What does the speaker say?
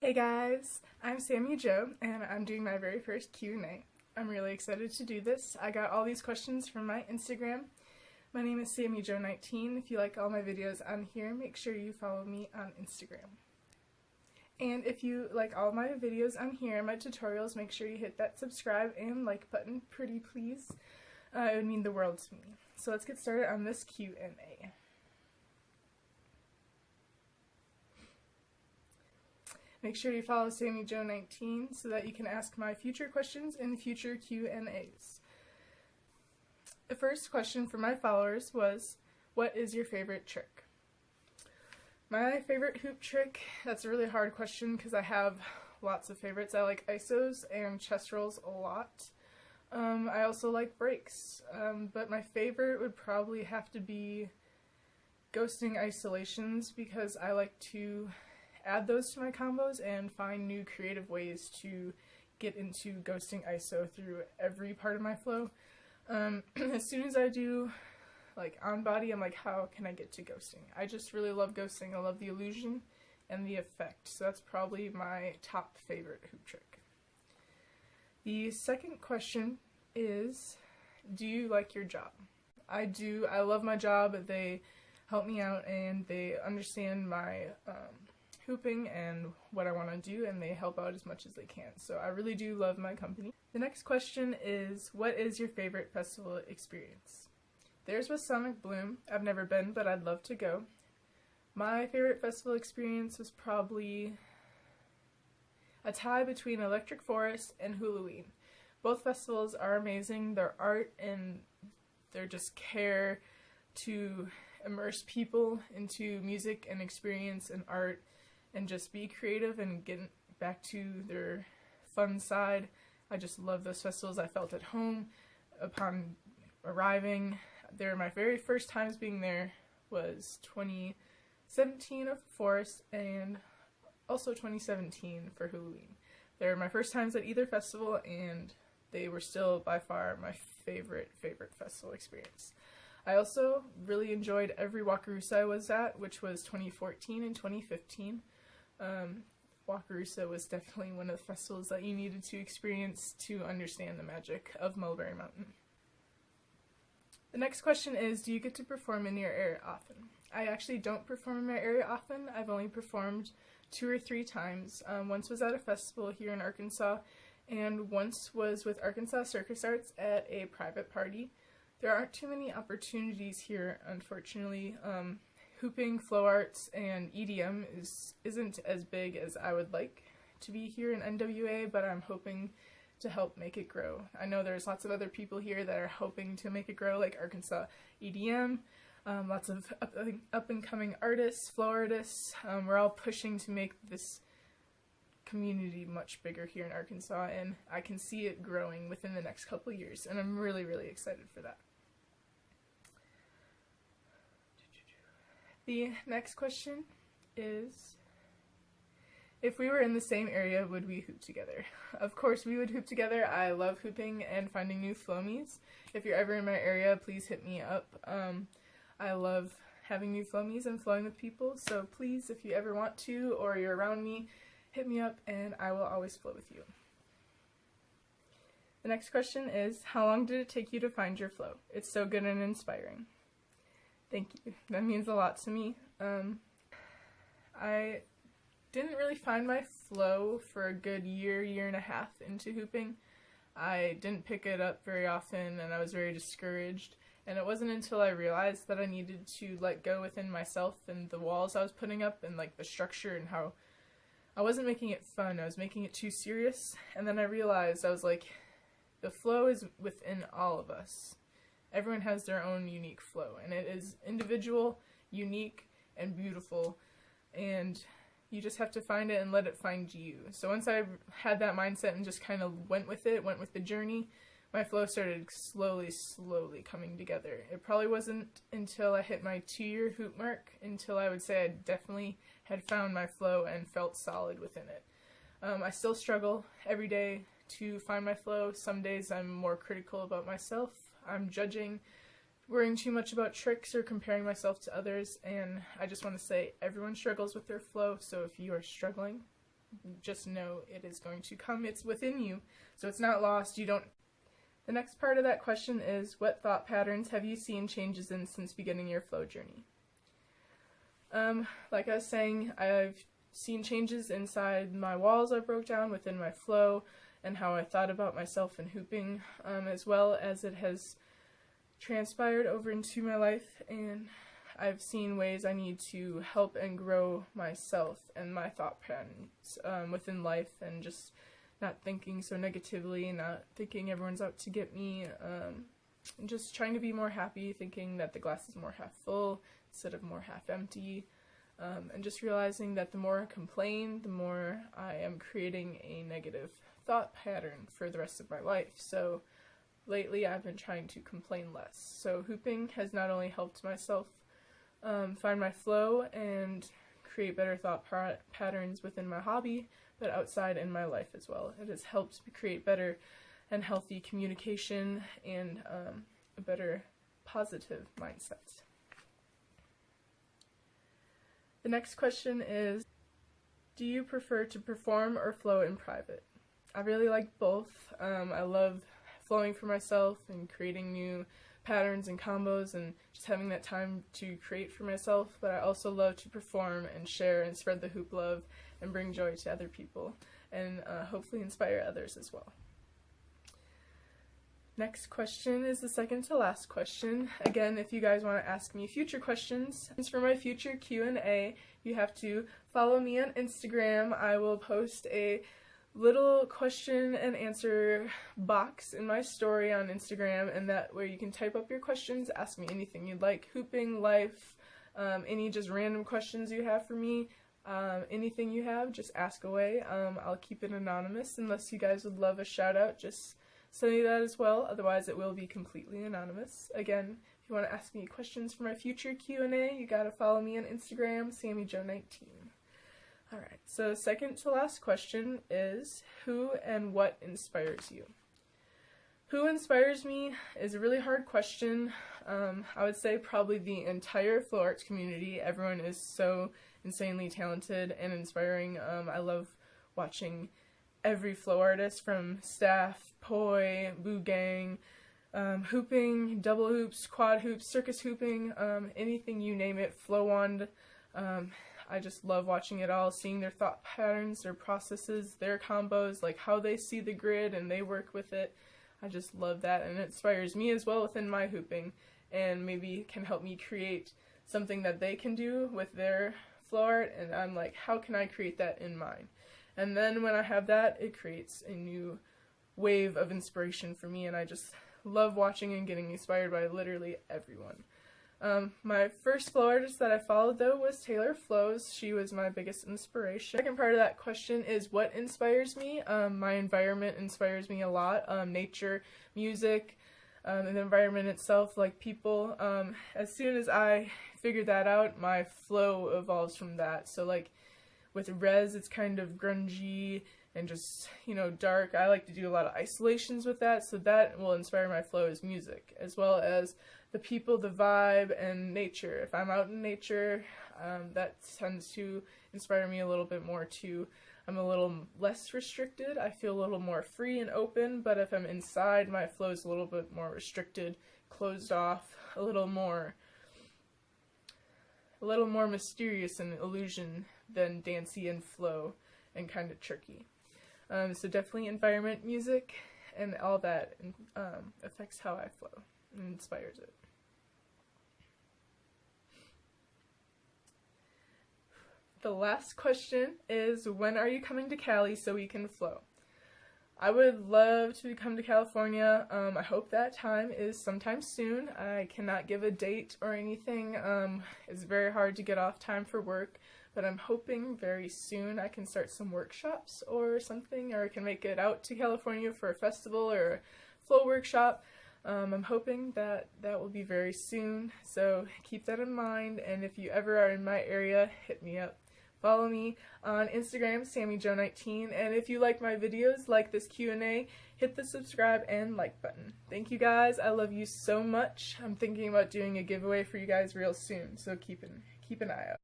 Hey guys, I'm Sammie Jo and I'm doing my very first Q&A. I'm really excited to do this. I got all these questions from my Instagram. My name is Sammie Jo 19. If you like all my videos on here, make sure you follow me on Instagram. And if you like all my videos on here, my tutorials, make sure you hit that subscribe and like button, pretty please. It would mean the world to me. So let's get started on this Q&A. Make sure you follow Sammie Jo 19 so that you can ask my future questions in future Q&As. The first question from my followers was, what is your favorite trick? My favorite hoop trick, that's a really hard question because I have lots of favorites. I like isos and chest rolls a lot. I also like breaks, but my favorite would probably have to be ghosting isolations because I like to add those to my combos and find new creative ways to get into ghosting ISO through every part of my flow. As soon as I do like on body, I'm like, how can I get to ghosting? I just really love ghosting. I love the illusion and the effect, so that's probably my top favorite hoop trick. The second question is, do you like your job? I do. I love my job. They help me out and they understand my hooping and what I want to do, and they help out as much as they can. So I really do love my company. The next question is, what is your favorite festival experience? Theirs was Sonic Bloom. I've never been, but I'd love to go. My favorite festival experience was probably a tie between Electric Forest and Halloween. Both festivals are amazing. Their art and their just care to immerse people into music and experience and art and just be creative and get back to their fun side. I just love those festivals. I felt at home upon arriving. They're my very first times being there was 2017 of Forest and also 2017 for Halloween. They're my first times at either festival and they were still by far my favorite festival experience. I also really enjoyed every Wakarusa I was at, which was 2014 and 2015. Wakarusa was definitely one of the festivals that you needed to experience to understand the magic of Mulberry Mountain. The next question is, do you get to perform in your area often? I actually don't perform in my area often. I've only performed 2 or 3 times. Once was at a festival here in Arkansas, and once was with Arkansas Circus Arts at a private party. There aren't too many opportunities here, unfortunately. Hooping, flow arts, and EDM isn't as big as I would like to be here in NWA, but I'm hoping to help make it grow. I know there's lots of other people here that are hoping to make it grow, like Arkansas EDM, lots of up-and-coming artists, flow artists. We're all pushing to make this community much bigger here in Arkansas, and I can see it growing within the next couple years, and I'm really, really excited for that. The next question is, if we were in the same area, would we hoop together? Of course we would hoop together. I love hooping and finding new flomies. If you're ever in my area, please hit me up. I love having new flomies and flowing with people, so please, if you ever want to or you're around me, hit me up and I will always flow with you. The next question is, how long did it take you to find your flow? It's so good and inspiring. Thank you. That means a lot to me. I didn't really find my flow for a good year and a half into hooping. I didn't pick it up very often and I was very discouraged. And it wasn't until I realized that I needed to let go within myself and the walls I was putting up and like the structure and how I wasn't making it fun. I was making it too serious. And then I realized, I was like, the flow is within all of us. Everyone has their own unique flow, and it is individual, unique, and beautiful, and you just have to find it and let it find you. So once I had that mindset and just kind of went with it, went with the journey, my flow started slowly coming together. It probably wasn't until I hit my 2-year hoop mark until I would say I definitely had found my flow and felt solid within it. I still struggle every day to find my flow. Some days I'm more critical about myself. I'm judging, worrying too much about tricks or comparing myself to others, and I just want to say everyone struggles with their flow, so if you are struggling, just know it is going to come. It's within you, so it's not lost. You don't. The next part of that question is, what thought patterns have you seen changes in since beginning your flow journey? Like I was saying, I've seen changes inside my walls I broke down within my flow, and how I thought about myself and hooping, as well as it has transpired over into my life, and I've seen ways I need to help and grow myself and my thought patterns within life, and just not thinking so negatively, not thinking everyone's out to get me, and just trying to be more happy, thinking that the glass is more half full instead of more half empty, and just realizing that the more I complain, the more I am creating a negative thought pattern for the rest of my life. So lately I've been trying to complain less. So hooping has not only helped myself find my flow and create better thought patterns within my hobby, but outside in my life as well. It has helped me create better and healthy communication and a better positive mindset. The next question is, do you prefer to perform or flow in private? I really like both. I love flowing for myself and creating new patterns and combos and just having that time to create for myself, but I also love to perform and share and spread the hoop love and bring joy to other people, and hopefully inspire others as well. Next question is the second to last question. Again, if you guys want to ask me future questions for my future Q&A, you have to follow me on Instagram. I will post a little question and answer box in my story on Instagram, and that where you can type up your questions, ask me anything you'd like, hooping, life, any just random questions you have for me, anything you have, just ask away. I'll keep it anonymous unless you guys would love a shout out, just send me that as well, otherwise it will be completely anonymous. Again, if you want to ask me questions for my future Q&A, you gotta follow me on Instagram, Sammie Jo 19. Alright, so second to last question is, who and what inspires you? Who inspires me is a really hard question. I would say probably the entire flow arts community. Everyone is so insanely talented and inspiring. I love watching every flow artist from staff, poi, boo gang, hooping, double hoops, quad hoops, circus hooping, anything you name it, flow wand. I just love watching it all, seeing their thought patterns, their processes, their combos, like how they see the grid and they work with it. I just love that, and it inspires me as well within my hooping, and maybe can help me create something that they can do with their flow art, and I'm like, how can I create that in mine? And then when I have that, it creates a new wave of inspiration for me, and I just love watching and getting inspired by literally everyone. My first flow artist that I followed, though, was Taylor Flows. She was my biggest inspiration. Second part of that question is, what inspires me? My environment inspires me a lot. Nature, music, and the environment itself, like people. As soon as I figure that out, my flow evolves from that. So like with Rez, it's kind of grungy and just, you know, dark. I like to do a lot of isolations with that, so that will inspire my flow as music, as well as the people, the vibe, and nature. If I'm out in nature, that tends to inspire me a little bit more too. I'm a little less restricted. I feel a little more free and open, but if I'm inside, my flow is a little bit more restricted, closed off, a little more mysterious and illusion than dancey and flow and kind of tricky. So definitely environment, music, and all that affects how I flow and inspires it. The last question is, when are you coming to Cali so we can flow? I would love to come to California. I hope that time is sometime soon. I cannot give a date or anything. It's very hard to get off time for work, but I'm hoping very soon I can start some workshops or something, or I can make it out to California for a festival or a flow workshop. I'm hoping that will be very soon, so keep that in mind, and if you ever are in my area, hit me up. Follow me on Instagram, Sammie Jo 19, and if you like my videos, like this Q&A, hit the subscribe and like button. Thank you guys, I love you so much. I'm thinking about doing a giveaway for you guys real soon, so keep an eye out.